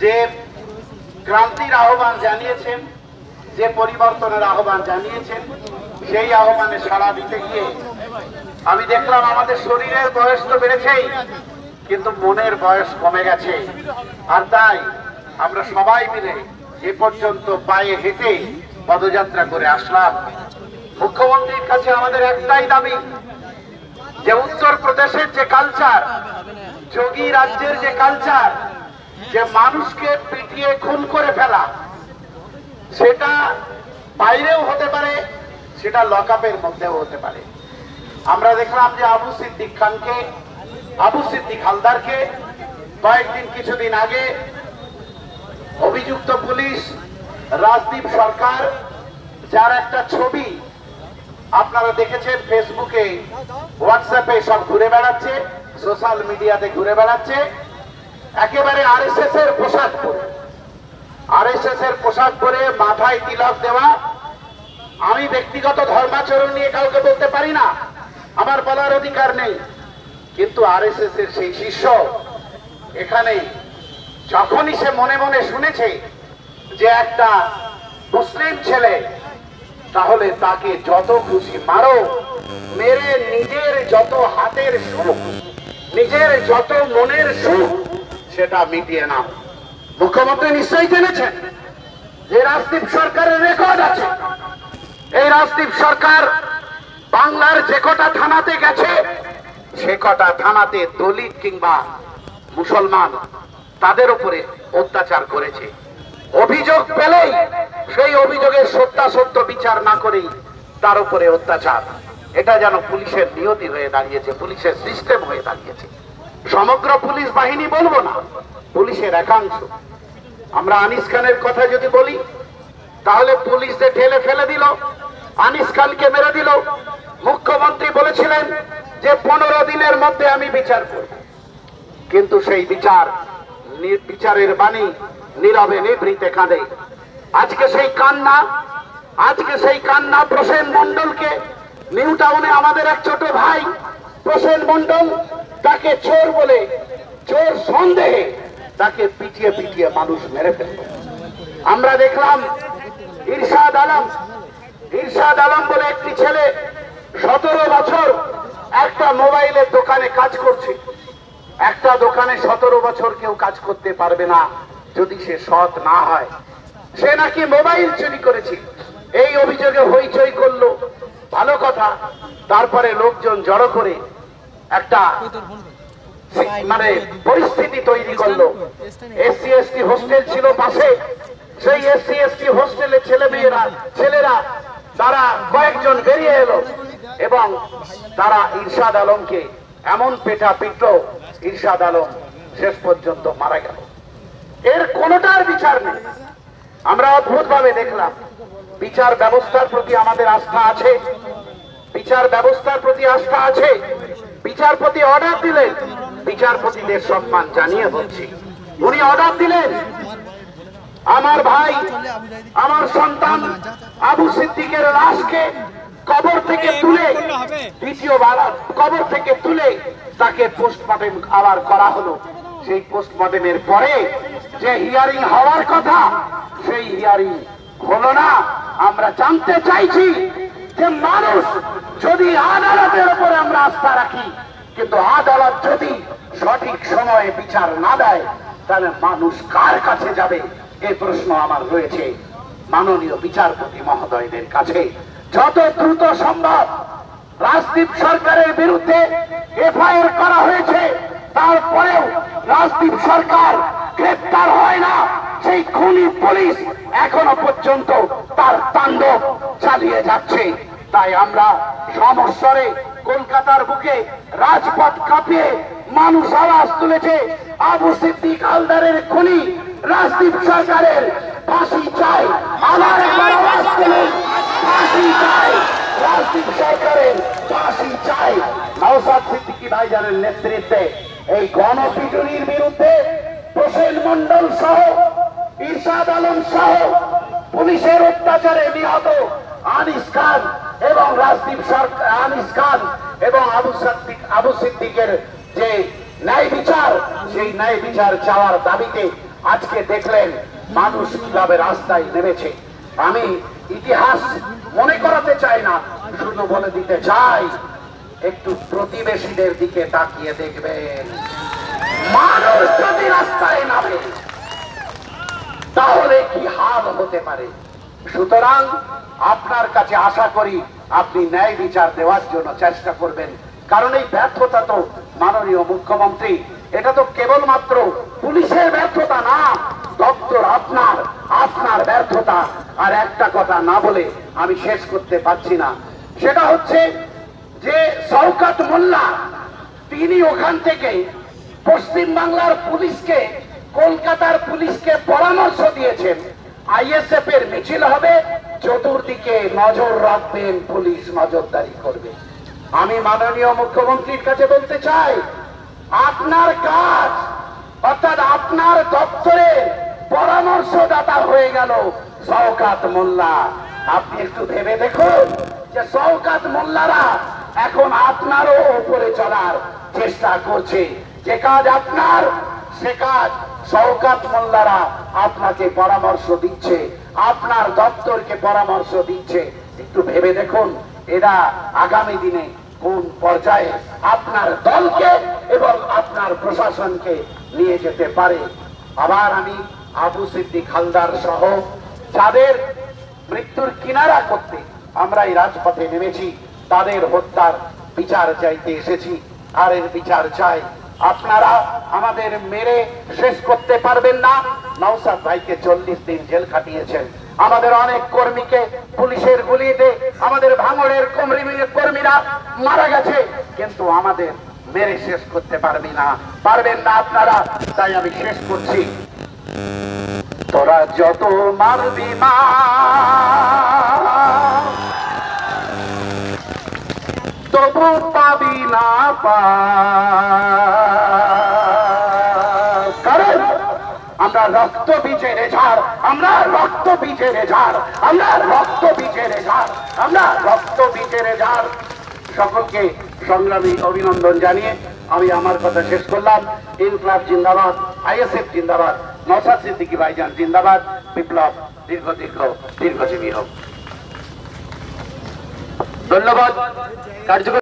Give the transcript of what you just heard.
যে ক্রান্তির আহ্বান জানিয়েছেন, যে পরিবর্তনের আহ্বান জানিয়েছেন, সেই আহ্বানে সাড়া দিতে গিয়ে আমি দেখলাম আমাদের শরীরের বয়স তো বেড়েছেই, কিন্তু মনের বয়স কমে গেছে। আর তাই আমরা সবাই মিলে এ পর্যন্ত পায়ে হেঁটে পদযাত্রা করে আসলাম। মুখ্যমন্ত্রীর কাছে আমাদের একটাই দাবি, যে উত্তরপ্রদেশের যে কালচার, যোগী রাজ্যের যে কালচার, যে মানুষকে পিটিয়ে খুন করে ফেলা, সেটা বাইরেও হতে পারে, সেটা লকআপের মধ্যেও হতে পারে। আমরা দেখলাম যে আবু সিদ্দিক হালদারকে কয়েকদিন কিছুদিন আগে অভিযুক্ত পুলিশ রাজদীপ সরকার, যার একটা ছবি আপনারা দেখেছেন ফেসবুকে, হোয়াটসঅ্যাপে সব ঘুরে বেড়াচ্ছে, সোশ্যাল মিডিয়াতে ঘুরে বেড়াচ্ছে, একেবারে আরএসএস এর পোশাক পরে মাথায় তিলক দেওয়া। আমি ব্যক্তিগত ধর্মাচরণ নিয়ে কাউকে বলতে পারি না, আমার বলার অধিকার নেই, কিন্তু আরএসএস এর সেই শিষ্য এখানে যখনই সে মনে মনে শুনেছে যে একটা মুসলিম ছেলে, তাহলে তাকে যত খুশি মারো, মেরে নিজের যত হাতের সুখ, নিজের যত মনের সুখ সেটা মিটিয়ে নাও। মুখ্যমন্ত্রী নিশ্চয়ই জেনেছেন যে রাজদীপ সরকারের রেকর্ড আছে। এই রাজদীপ সরকার বাংলার যে কটা থানাতে গেছে, সে কটা থানাতে দলিত কিংবা মুসলমান তাদের উপরে অত্যাচার করেছে। অভিযোগ পেলেই সেই অভিযোগের সত্যাসত্য বিচার না করেই তার উপরে অত্যাচার। এটা যেন পুলিশের নিয়তি হয়ে দাঁড়িয়েছে, পুলিশের সিস্টেম হয়ে দাঁড়িয়েছে। সমগ্র পুলিশ বাহিনী বলবো না, পুলিশের একাংশ। আমরা আনিস খানের কথা যদি বলি, তাহলে পুলিশদের ঠেলে ফেলে দিল, আনিস খানকে মেরে দিল। মুখ্যমন্ত্রী বলেছিলেন যে 15 দিনের মধ্যে আমি বিচার করব, কিন্তু সেই বিচারের বাণী নীরবে নিভৃতে কাঁদে। আজকে সেই কান্না প্রসেন মন্ডলকে, নিউ টাউনে আমাদের এক ছোট ভাই প্রসেন মন্ডল, তাকে চোর বলে, চোর সন্দেহে তাকে পিটিয়ে পিটিয়ে মানুষ মেরে ফেলল। আমরা দেখলাম ইরশাদ আলম বলে একটি ছেলে 17 বছর একটা মোবাইলের দোকানে কাজ করছে। একটা দোকানে 17 বছর কেউ কাজ করতে পারবে না যদি সে সৎ না হয়। সে নাকি মোবাইল চুরি করেছে, এই অভিযোগে হইচই করলো, ভালো কথা। তারপরে লোকজন জড়ো করে একটা পরিস্থিতি তৈরি করলো। এসসি এসটি হোস্টেল ছিল পাশে, সেই এসসি এসটি হোস্টেলে ছেলেরা তারা কয়েকজন বেরিয়ে এলো এবং তারা ইরশাদ আলমকে এমন পেটা পিটল, ইরশাদ আলম শেষ পর্যন্ত মারা গেল। এর কোনটার বিচার নেই। আমরা অদ্ভুত ভাবে দেখলাম। বিচার ব্যবস্থার প্রতি আমাদের আস্থা আছে, বিচারপতি অর্ডার দিলেন, বিচারপতিদের সম্মান জানিয়ে বলছি, উনি অর্ডার দিলেন আমার ভাই, আমার সন্তান আবু সিদ্দিকের লাশকে কবর থেকে তুলে, দ্বিতীয়বার কবর থেকে তুলে তাকে পোস্টমর্টেম আবার করা হলো। সেই পোস্টমর্টেমের পরে যে হিয়ারিং হওয়ার কথা, সেই হিয়ারিং হলো না। আমরা জানতে চাইছি যে মানুষ যদি আদালতের উপরে আমরা আস্থা রাখি, কিন্তু আদালত যদি সঠিক সময়ে বিচার না দেয়, তাহলে মানুষ কার কাছে যাবে? এই প্রশ্ন আমার রয়েছে মাননীয় বিচারপতি মহোদয়দের কাছে। যত দ্রুত সম্ভব রাজদীপ সরকারের বিরুদ্ধে এফআইআর করা হয়েছে, তারপরেও রাজদীপ সরকার গ্রেপ্তার হয় না। সেই খুনি পুলিশ এখনো পর্যন্ত তার তাণ্ডব চালিয়ে যাচ্ছে। তাই আমরা সমস্বরে কলকাতার বুকে রাজপথ কাঁপিয়ে মানুষ আওয়াজ তুলেছে, আবু সিদ্দিক হালদারের খুনি রাজদীপ সরকারের ফাঁসি চাই। আমার একবার আওয়াজ তুলে ফাঁসি চাই, রাজদীপ সরকারের ফাঁসি চাই। নওশাদ সিদ্দিকী ভাইজানের নেতৃত্বে এই গণপিটুনির বিরুদ্ধে প্রসেন মন্ডল সহ, ইরশাদ আলম সহ, পুলিশের অত্যাচারে নিহত আনিস খান এবং রাজদীপ সরকার, আনিস খান এবং আবু সিদ্দিকের যে ন্যায় বিচার, সেই ন্যায় বিচার চাওয়ার দাবিতে আজকে দেখলেন মানুষ কিভাবে রাস্তায় নেমেছে। আমি ইতিহাস মনে করাতে চাই না, শুধু বলে দিতে চাই একটু প্রতিবেশীদের দিকে তাকিয়ে দেখবেন। মানুষ যদি রাস্তায় নামে তাহলে কি হাল হতে পারে। সুতরাং আপনার কাছে আশা করি আপনি ন্যায় বিচার দেওয়ার জন্য চেষ্টা করবেন, কারণ এই ব্যর্থতা তো মাননীয় মুখ্যমন্ত্রী, এটা তো কেবলমাত্র পুলিশের ব্যর্থতা না, দপ্তর আপনার ব্যর্থতা। আর একটা কথা না বলে আমি শেষ করতে পারছি না, সেটা হচ্ছে যে শওকত মোল্লা তিনি ওখান থেকে পশ্চিম বাংলার পুলিশকে, কলকাতার পুলিশকে পরামর্শ দিয়েছেন আইএসএফ এর মিছিল হবে, চতুর্দিকে নজর রাখবেন, পুলিশ নজরদারি করবে। আমি মাননীয় মুখ্যমন্ত্রীর কাছে বলতে চাই, আপনার কাজ অর্থাৎ আপনার দপ্তরের পরামর্শদাতা হয়ে গেল শওকত মোল্লা। আপনি একটু ভেবে দেখুন যে শওকত মোল্লারা এখন আপনারও উপরে চলার চেষ্টা করছে। যে কাজ আপনার, সে কাজ শওকত মোল্লারা আপনাকে পরামর্শ দিচ্ছে, আপনার দপ্তরকে পরামর্শ দিচ্ছে। একটু ভেবে দেখুন এরা আগামী দিনে কোন পর্যায়ে আপনার দলকে এবং আপনার প্রশাসনকে নিয়ে যেতে পারে। আবার আমি আবু সিদ্দিক হালদার সহ যাদের মৃত্যুর কিনারা করতে আমরা এই রাজপথে নেমেছি, তাদের হত্যার বিচার চাইতে এসেছি। আর এর বিচার চাই। আপনারা আমাদের মেরে শেষ করতে পারবেন না। নওশাদ ভাইকে 40 দিন জেল খাটিয়েছেন, আমাদের অনেক কর্মীকে পুলিশের গুলিতে আমাদের ভাঙড়ের কর্মীরা মারা গেছে, কিন্তু আমাদের মেরে শেষ করতে পারবেন না আপনারা। তাই আমি শেষ করছি, তোরা যত মারবি মা তবু পাবি না পা, কারণ আমরা রক্ত বীজের ঝাড়, আমরা রক্ত বীজের ঝাড়, আমরা রক্ত বীজের ঝাড়, আমরা রক্ত বীজের ঝাড়। সকলকে সংগ্রামী অভিনন্দন জানিয়ে আমি আমার কথা শেষ করলাম। ইনকলাব জিন্দাবাদ, আইএসএফ জিন্দাবাদ, নওশাদ সিদ্দিকী ভাইজান জিন্দাবাদ, বিপ্লব দীর্ঘজীবী হোক। ধন্যবাদ। কার্যকর